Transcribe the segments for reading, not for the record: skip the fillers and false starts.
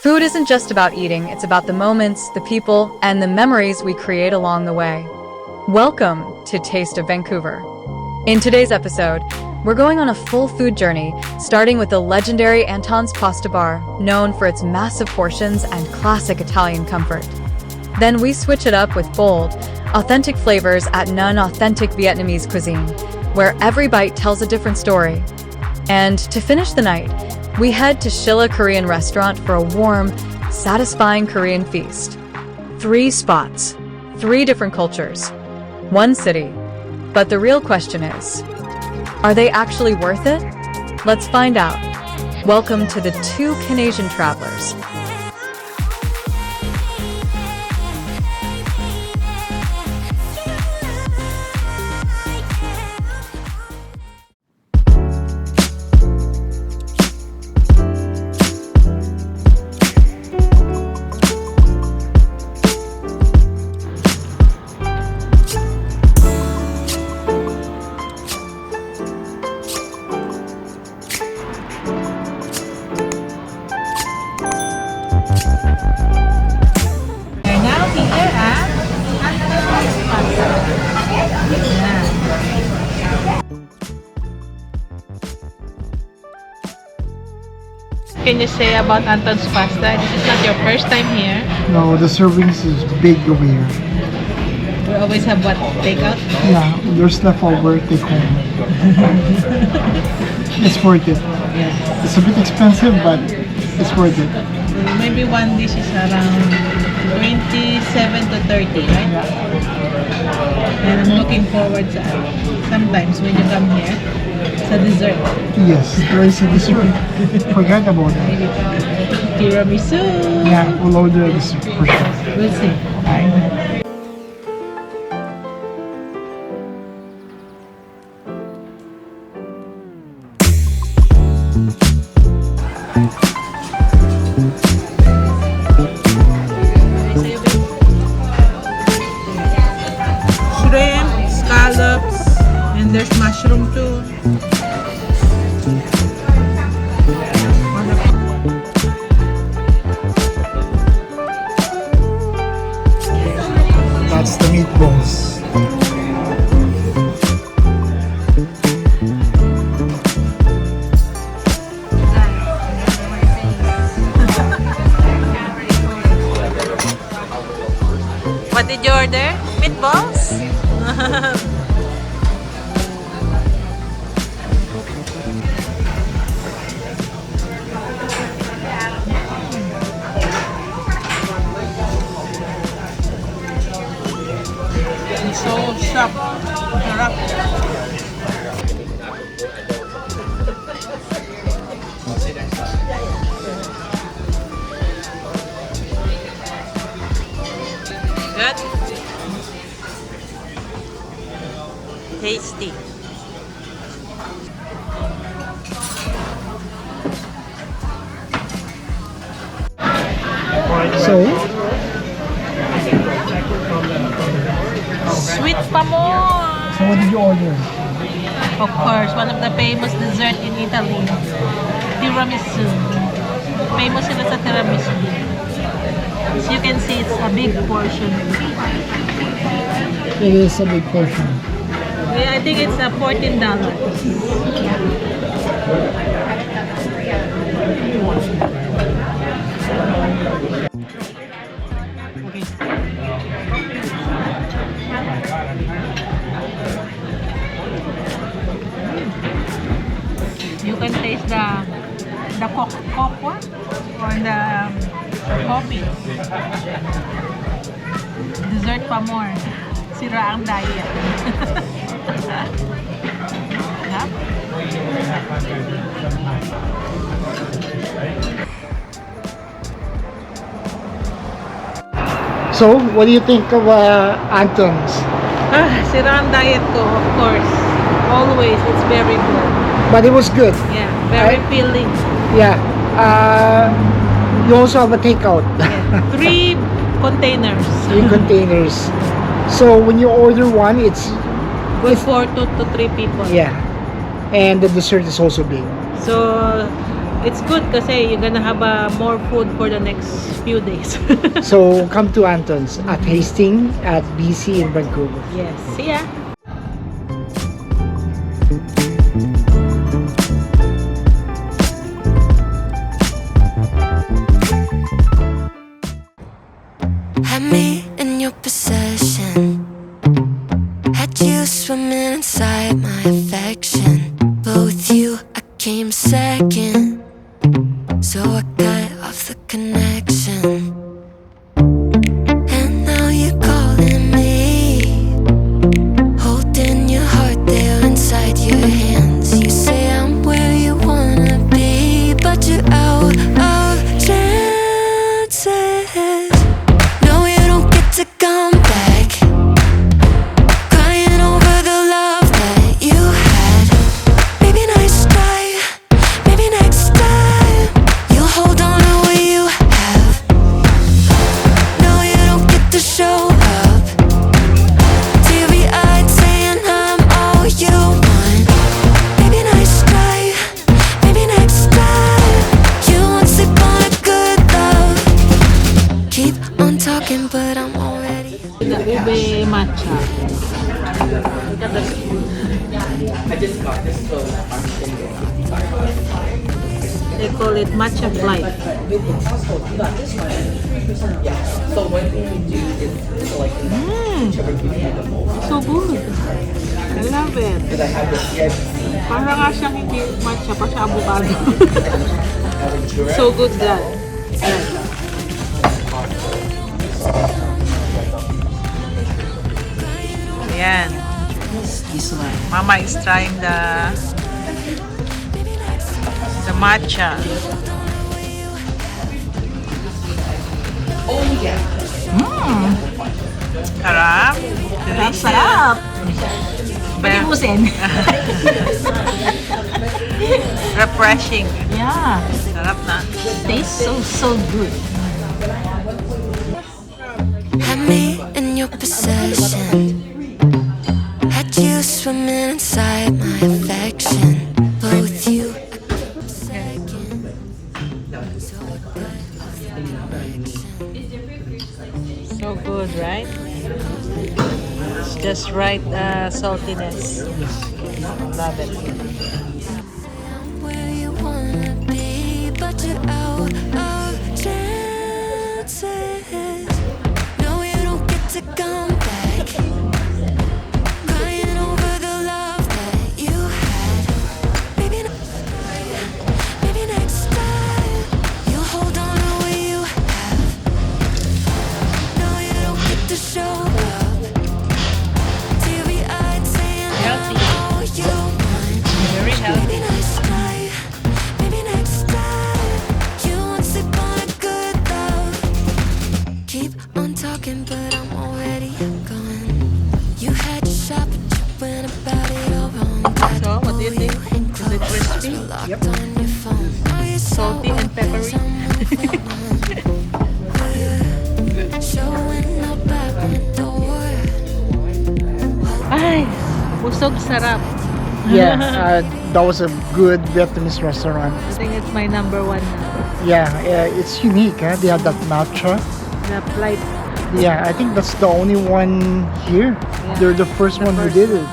Food isn't just about eating, it's about the moments, the people, and the memories we create along the way. Welcome to Taste of Vancouver. In today's episode, we're going on a full food journey, starting with the legendary Anton's Pasta Bar, known for its massive portions and classic Italian comfort. Then we switch it up with bold, authentic flavors at Nun Authentic Vietnamese Cuisine, where every bite tells a different story. And to finish the night, we head to Shilla Korean Restaurant for a warm, satisfying Korean feast. 3 spots, 3 different cultures, 1 city. But the real question is, are they actually worth it? Let's find out. Welcome to the 2 Canadian travelers. Can you say about Anton's Pasta? This is not your first time here. No, the servings is big over here. We always have what? Takeout? Yeah, there's leftover take home. It's worth it. It's a bit expensive, but it's worth it. Maybe one dish is around 27 to 30, right? Yeah. And I'm looking forward to sometimes when you come here sa dessert. Yes, there is a dessert. Forgot about that. Maybe tiramisu. Yeah, we'll order this for sure. We'll see. Shrimp, scallops, and there's mushroom too. That's the meatballs. What did you order? Meatballs? It's so sharp. Sarap. Good. Tasty. So, Sweet pa more. so what did you order? Of course, one of the famous dessert in Italy, tiramisu. Famous sila sa tiramisu. As you can see, it's a big portion. It is a big portion. Yeah, I think it's $14. You can taste the cocoa or the coffee. Dessert pa more. Sira ang diet. Yep. So, what do you think of Anton's? Sira ang diet ko, of course. Always, it's very good. But it was good. Yeah, very filling. Yeah. You also have a takeout. Yeah. 3 containers. 3 containers. So when you order one, it's Good for 2 to 3 people. yeah. And the dessert is also big. So, It's good kasi you're gonna have more food for the next few days. So come to Anton's at Hastings at BC in Vancouver. Yes. See ya. Had me in your possession. Had you swimming inside my affection. But with you, I came second. So I cut off the connection. And now you're calling me. Holding your heart there inside your hands. You say I'm where you wanna be, but you're out of chances. No, you don't get to come back. Crying over the love that you had. Maybe next try, maybe next time you'll hold on to what you have. No, you don't get to show up. Teary-eyed saying I'm all you want. Maybe next try, maybe next time you won't sleep on a good love. Keep on talking, but I'm already. The ube matcha. Look at the They call it matcha flight. So good. I love it. Parang nga siyang hindi matcha, pa siya avocado. So good that. Ayan. Mama is trying the matcha. Sarap. Sarap! Pag-ibusin. Refreshing. Yeah. Sarap na. Tastes so good. Had me in your possession. Had you swimming inside my affection. But with you, I keep second. So I cut off the connection. So good, right? It's just right saltiness. Love it. I'm where you wanna be, but you're out of chances. No, you don't get to come back. Crying over the love that you had. Maybe next time you'll hold on to what you have. No, you don't get to show up. Teary-eyed saying Healthy. I'm all you want. Very healthy. Maybe next time, maybe next time you won't sleep on a good love. Keep on talking, but I'm already gone. You had your shot, but you went about it all wrong. So, what do you think? Is it crispy? Locked on your phone. Now you're so Salty and peppery. showing up at my door. Ay, busog sarap. Yeah, that was a good Vietnamese restaurant. I think it's my number one now. Yeah, it's unique. They have that matcha. The flight. Yeah, I think that's the only one here. Yeah. They're the first one who first did it.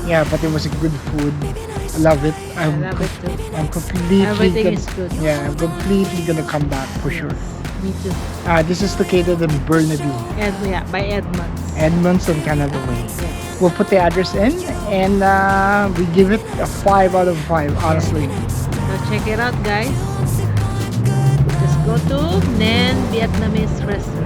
Yeah, Yeah, but it was a good food. I love it. I love it too. I'm completely. Everything is good. Yeah, I'm completely gonna come back for sure. Me too. This is located in Burnaby, Yeah, by Edmonds. Edmonds, and Canada Way. Yes. We'll put the address in, and we give it a 5 out of 5. Honestly. So check it out, guys. Just go to Nen Vietnamese restaurant.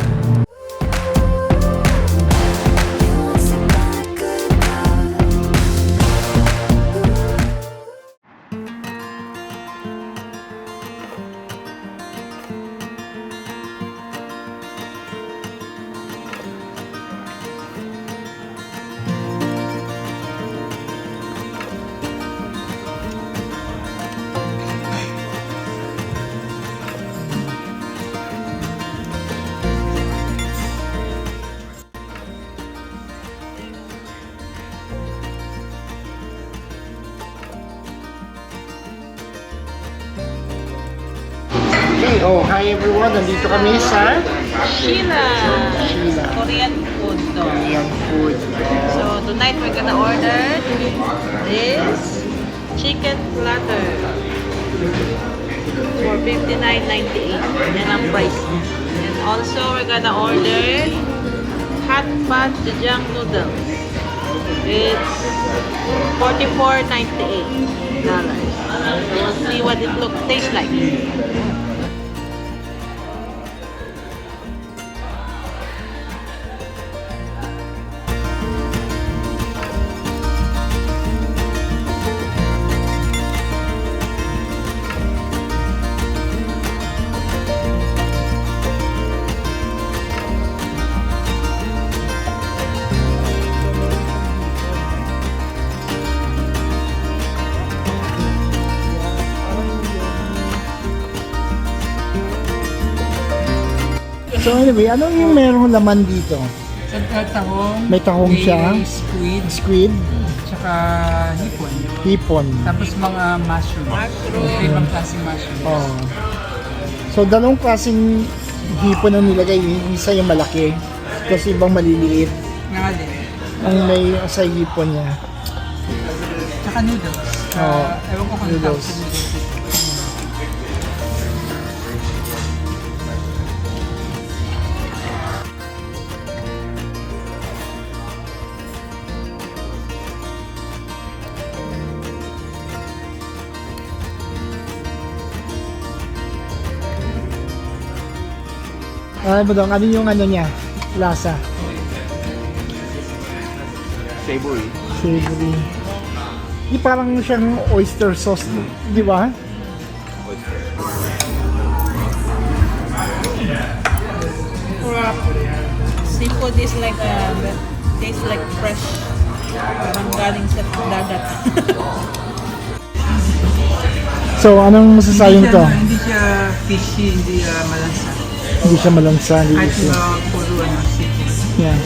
Okay, oh, hi everyone. Nandito kami sa Sheila. Sheila. Korean food to. Korean food. So tonight we're gonna order this chicken platter for $59.98. Yan ang price niya. And also we're gonna order hot pot jajang noodles. It's $44.98. So we'll see what it tastes like. So anyway, ano yung merong laman dito? Tahong, May tahong siya. squid, Squid, tsaka hipon. hipon. Tapos mga mushroom. Ibang klaseng mushroom. Oh. So dalawang klaseng hipon ang nilagay. Isa yung malaki, tapos ibang maliliit. Nangali. Ang may sa hipon niya. Tsaka noodles. Oo. Ewan ko kung Noodles. tawag sa noodles. Ano yung ano niya? Lasa. Savory. Savory. Di parang siyang oyster sauce, di ba? Seafood is like tastes like fresh. Parang galing sa dagat. So, anong masasabi mo to? Hindi siya fishy, hindi malansa. Hindi siya malansa. Hindi Kahit siya. puro seafood. Yeah.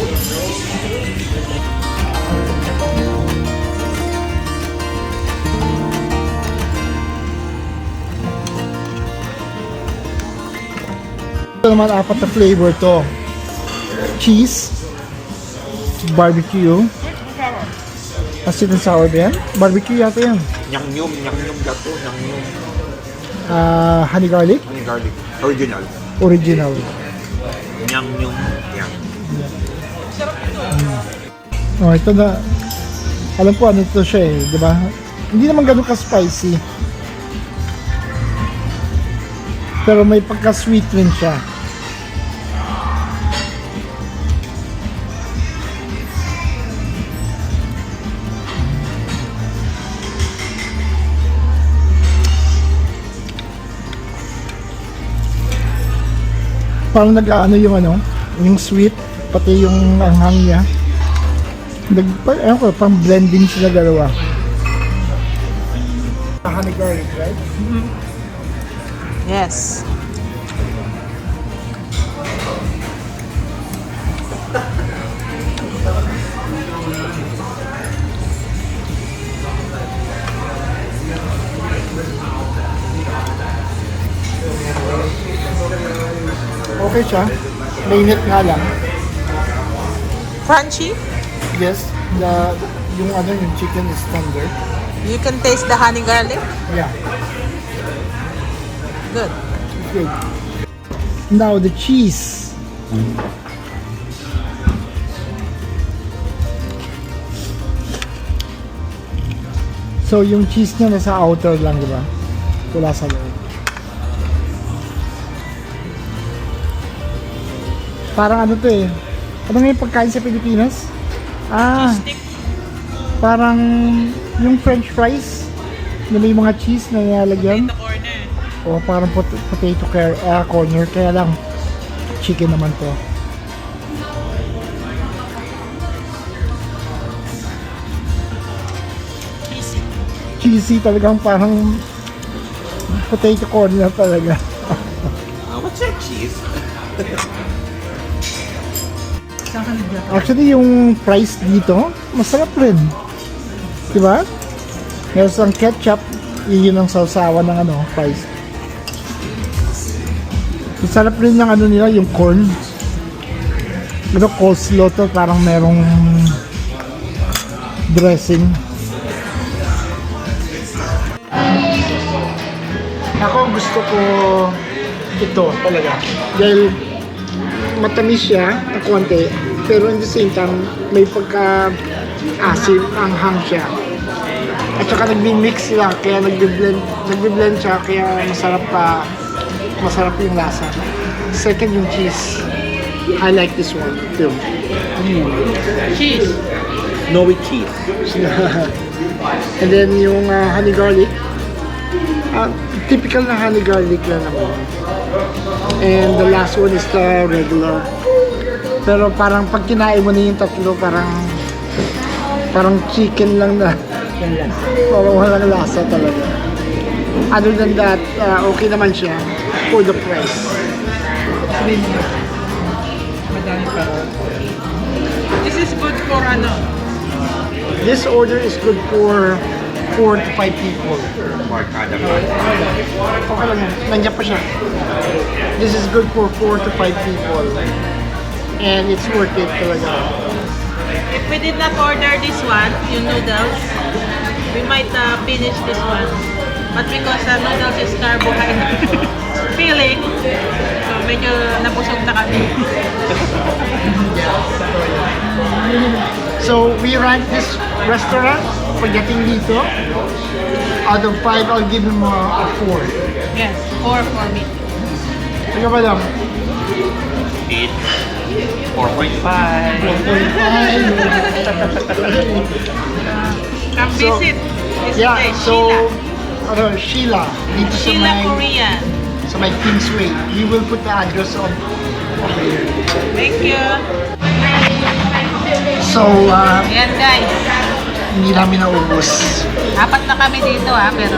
Ito naman, apat na flavor to. Cheese, barbecue, sweet and sour ba yan? Barbecue yata yan. Nyang nyum gato, nyang nyum. Honey garlic, Honey garlic. Original. original. Nyang nyum. Yang. Oh, ito na. Alam ko ano to siya eh, di ba? Hindi naman ganun ka-spicy. Pero may pagka-sweet rin siya. Parang nag-ano yung sweet, pati yung anghang niya. Ewan ko, parang blending sila dalawa. Honey garlic, right? Yes. Okay siya. Mainit nga lang. Crunchy. Yes, yung chicken is tender. You can taste the honey garlic. Yeah, Good. good. Now the cheese. So yung cheese niya nasa outer lang, di ba? Wala sa loob. Parang ano to eh. Ano nga yung pagkain sa Pilipinas? Parang yung french fries na may mga cheese na nilalagyan. O parang potato corner. Kaya lang chicken naman to. Cheesy talagang parang potato corner talaga. What's your cheese? Actually, yung price dito, masarap rin. Diba? Meron silang ketchup, yun ang sausawan ng price. Sarap rin yung ano nila, yung corn. Pero coleslaw to, parang merong dressing. Ako gusto ko ito talaga. Dahil matamis siya ng konti, pero in the same time, may pagka-asim, anghang siya. At saka nagbi-mix sila, kaya nagbi-blend siya, kaya masarap yung lasa. Second yung cheese. I like this one too. Cheese. No with cheese. And then yung honey garlic. Typical na honey garlic lang naman. And the last one is the regular. Pero parang pag kinain mo na yung tatlo, parang chicken lang na. Parang walang lasa talaga. Other than that, okay naman siya for the price. This is good for ano? This order is good for 4 to 5 people. Markada pa. Okay lang yan. Nandiyan pa siya. This is good for 4 to 5 people. And it's worth it talaga. If we did not order this one, yung noodles, we might finish this one. But because noodles is carbohydrate feeling, so medyo nabusog na kami. So we rank this restaurant pagdating dito. Out of 5, I'll give him a 4. Yes, 4 for me. Ikaw ba lang? 8. 4.5. 4.5. Come So, visit. This Yeah, place, so Sheila. Sheila, dito sa Sheila may Korean. sa may Kingsway. You will put the address on here. Thank you. So, Ayan guys, hindi namin naubos. 4 na kami dito pero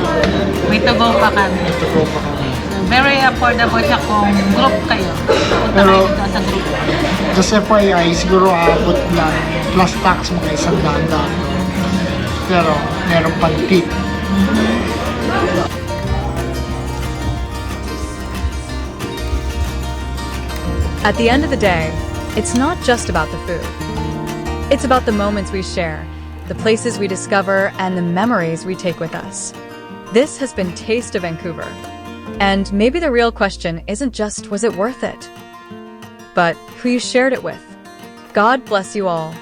may to go pa kami. Ito po pa kami. Very affordable siya kung group kayo. Punta Pero- kayo dito sa group. Just FYI, siguro aabot lang plus tax mga 100. Pero meron pang tip. At the end of the day, it's not just about the food. It's about the moments we share, the places we discover, and the memories we take with us. This has been Taste of Vancouver. And maybe the real question isn't just, was it worth it? But who you shared it with. God bless you all.